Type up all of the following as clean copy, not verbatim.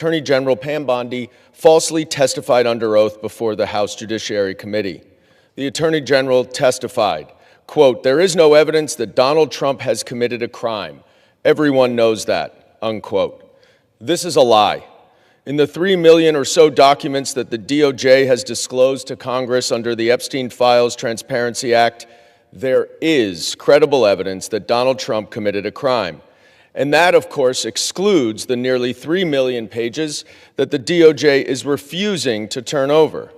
Attorney General Pam Bondi falsely testified under oath before the House Judiciary Committee. The Attorney General testified, quote, "There is no evidence that Donald Trump has committed a crime. Everyone knows that," unquote. This is a lie. In the 3 million or so documents that the DOJ has disclosed to Congress under the Epstein Files Transparency Act, there is credible evidence that Donald Trump committed a crime. And that, of course, excludes the nearly 3 million pages that the DOJ is refusing to turn over.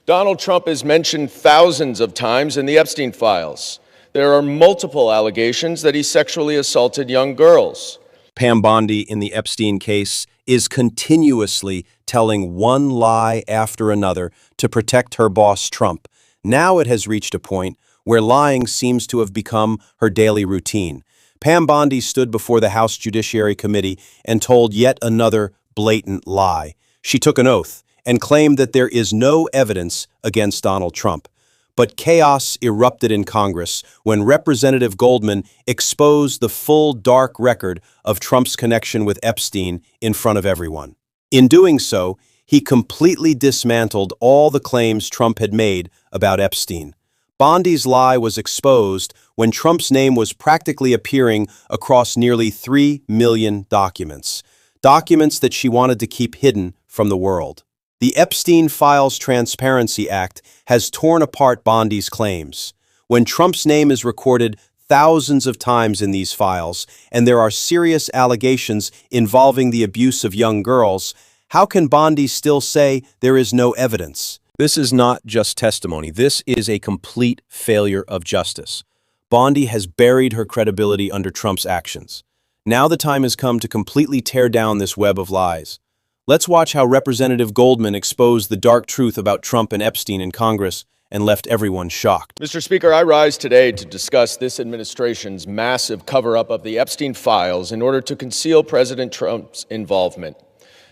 Donald Trump is mentioned thousands of times in the Epstein files. There are multiple allegations that he sexually assaulted young girls. Pam Bondi in the Epstein case is continuously telling one lie after another to protect her boss, Trump. Now it has reached a point where lying seems to have become her daily routine. Pam Bondi stood before the House Judiciary Committee and told yet another blatant lie. She took an oath and claimed that there is no evidence against Donald Trump. But chaos erupted in Congress when Representative Goldman exposed the full dark record of Trump's connection with Epstein in front of everyone. In doing so, he completely dismantled all the claims Trump had made about Epstein. Bondi's lie was exposed when Trump's name was practically appearing across nearly 3 million documents that she wanted to keep hidden from the world. The Epstein Files Transparency Act has torn apart Bondi's claims. When Trump's name is recorded thousands of times in these files, and there are serious allegations involving the abuse of young girls, how can Bondi still say there is no evidence? This is not just testimony. This is a complete failure of justice. Bondi has buried her credibility under Trump's actions. Now the time has come to completely tear down this web of lies. Let's watch how Representative Goldman exposed the dark truth about Trump and Epstein in Congress and left everyone shocked. Mr. Speaker, I rise today to discuss this administration's massive cover-up of the Epstein files in order to conceal President Trump's involvement.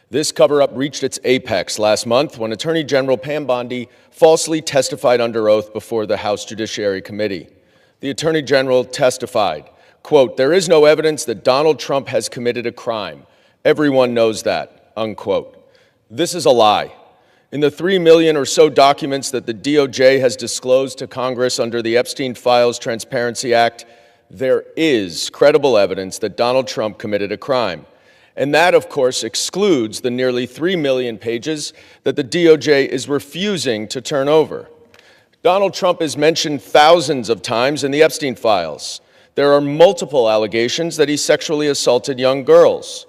This cover-up reached its apex last month when Attorney General Pam Bondi falsely testified under oath before the House Judiciary Committee. The Attorney General testified, quote, "There is no evidence that Donald Trump has committed a crime. Everyone knows that," unquote. This is a lie. In the 3 million or so documents that the DOJ has disclosed to Congress under the Epstein Files Transparency Act, there is credible evidence that Donald Trump committed a crime. And that, of course, excludes the nearly 3 million pages that the DOJ is refusing to turn over. Donald Trump is mentioned thousands of times in the Epstein files. There are multiple allegations that he sexually assaulted young girls.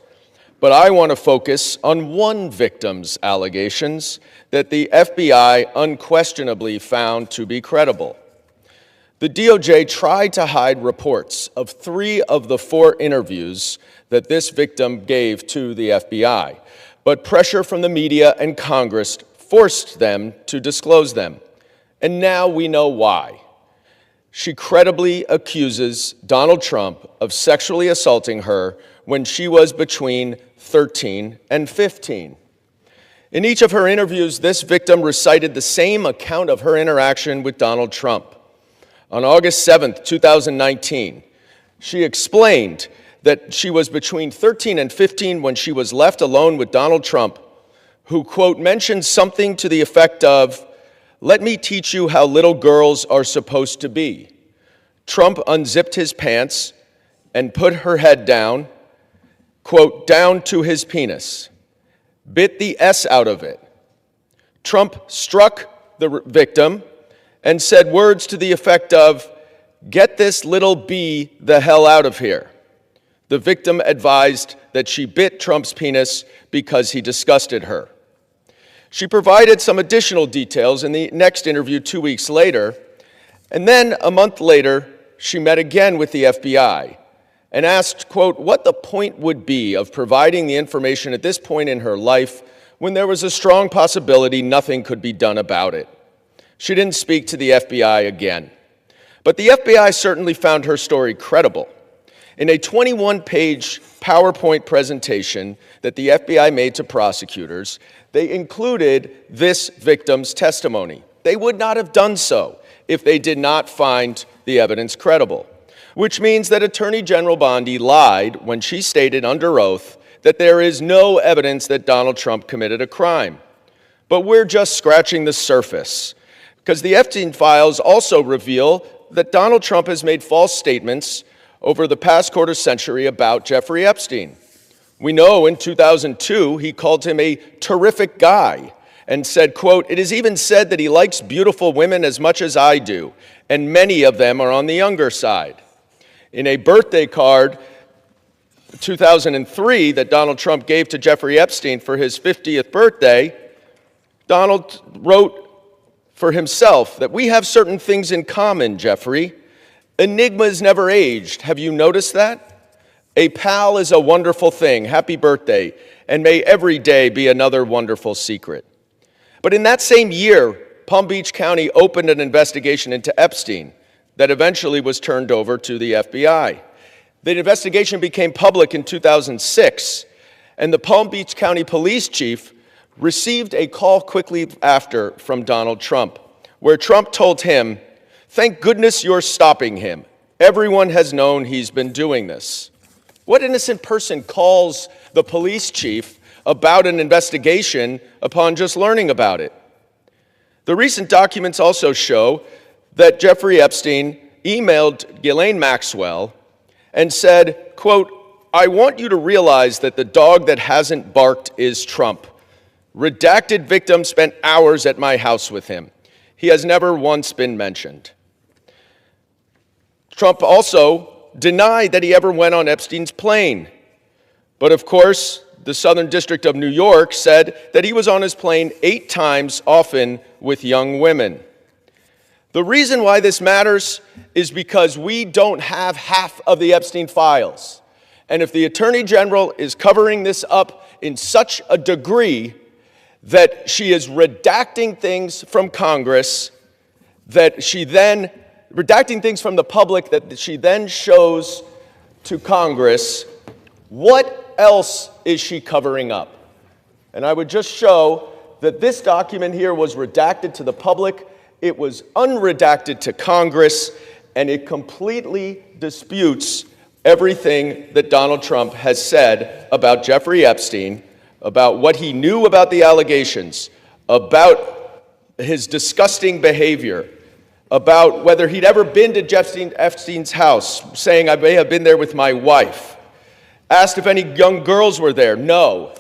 But I want to focus on one victim's allegations that the FBI unquestionably found to be credible. The DOJ tried to hide reports of 3 of the 4 interviews that this victim gave to the FBI, but pressure from the media and Congress forced them to disclose them. And now we know why. She credibly accuses Donald Trump of sexually assaulting her when she was between 13 and 15. In each of her interviews, this victim recited the same account of her interaction with Donald Trump. On August 7th, 2019, she explained that she was between 13 and 15 when she was left alone with Donald Trump, who, quote, mentioned something to the effect of, "Let me teach you how little girls are supposed to be." Trump unzipped his pants and put her head down, quote, "down to his penis," bit the S out of it. Trump struck the victim and said words to the effect of, "Get this little B the hell out of here." The victim advised that she bit Trump's penis because he disgusted her. She provided some additional details in the next interview 2 weeks later, and then a month later, she met again with the FBI and asked, quote, what the point would be of providing the information at this point in her life when there was a strong possibility nothing could be done about it. She didn't speak to the FBI again. But the FBI certainly found her story credible. In a 21-page PowerPoint presentation that the FBI made to prosecutors, they included this victim's testimony. They would not have done so if they did not find the evidence credible, which means that Attorney General Bondi lied when she stated under oath that there is no evidence that Donald Trump committed a crime. But we're just scratching the surface, because the Epstein files also reveal that Donald Trump has made false statements over the past quarter century about Jeffrey Epstein. We know in 2002 he called him a terrific guy and said, quote, "It is even said that he likes beautiful women as much as I do, and many of them are on the younger side." In a birthday card, 2003, that Donald Trump gave to Jeffrey Epstein for his 50th birthday, Donald wrote for himself that we have certain things in common, Jeffrey. Enigmas never aged. Have you noticed that? A pal is a wonderful thing. Happy birthday. And may every day be another wonderful secret. But in that same year, Palm Beach County opened an investigation into Epstein that eventually was turned over to the FBI. The investigation became public in 2006, and the Palm Beach County police chief received a call quickly after from Donald Trump, where Trump told him, "Thank goodness you're stopping him. Everyone has known he's been doing this." What innocent person calls the police chief about an investigation upon just learning about it? The recent documents also show that Jeffrey Epstein emailed Ghislaine Maxwell and said, quote, "I want you to realize that the dog that hasn't barked is Trump. Redacted victim spent hours at my house with him. He has never once been mentioned." Trump also denied that he ever went on Epstein's plane. But of course, the Southern District of New York said that he was on his plane 8 times, often with young women. The reason why this matters is because we don't have half of the Epstein files. And if the Attorney General is covering this up in such a degree that she is redacting things from Congress, redacting things from the public that she then shows to Congress, what else is she covering up? And I would just show that this document here was redacted to the public, it was unredacted to Congress, and it completely disputes everything that Donald Trump has said about Jeffrey Epstein, about what he knew about the allegations, about his disgusting behavior, about whether he'd ever been to Epstein's house, saying, "I may have been there with my wife." Asked if any young girls were there. No.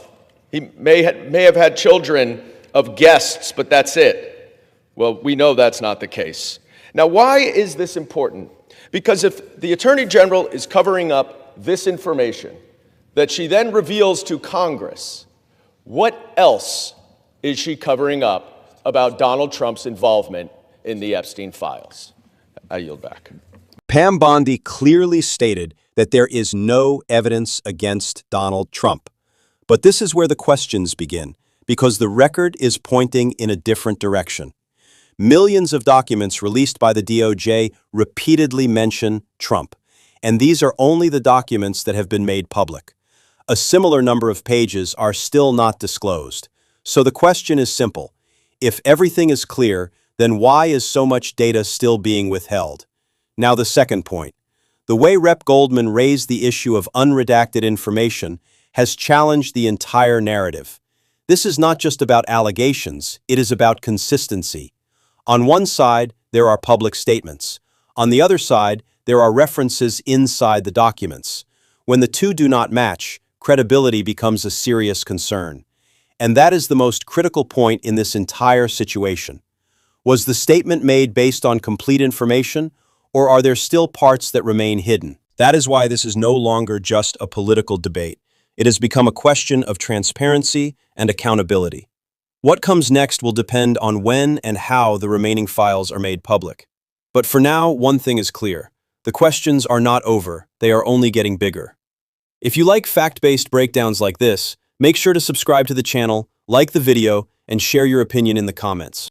He may have had children of guests, but that's it. Well, we know that's not the case. Now, why is this important? Because if the Attorney General is covering up this information that she then reveals to Congress, what else is she covering up about Donald Trump's involvement in the Epstein files? I yield back. Pam Bondi clearly stated that there is no evidence against Donald Trump. But this is where the questions begin, because the record is pointing in a different direction. Millions of documents released by the DOJ repeatedly mention Trump, and these are only the documents that have been made public. A similar number of pages are still not disclosed. So the question is simple. If everything is clear, then why is so much data still being withheld? Now the second point. The way Rep. Goldman raised the issue of unredacted information has challenged the entire narrative. This is not just about allegations, it is about consistency. On one side, there are public statements. On the other side, there are references inside the documents. When the two do not match, credibility becomes a serious concern. And that is the most critical point in this entire situation. Was the statement made based on complete information, or are there still parts that remain hidden? That is why this is no longer just a political debate. It has become a question of transparency and accountability. What comes next will depend on when and how the remaining files are made public. But for now, one thing is clear. The questions are not over, they are only getting bigger. If you like fact-based breakdowns like this, make sure to subscribe to the channel, like the video, and share your opinion in the comments.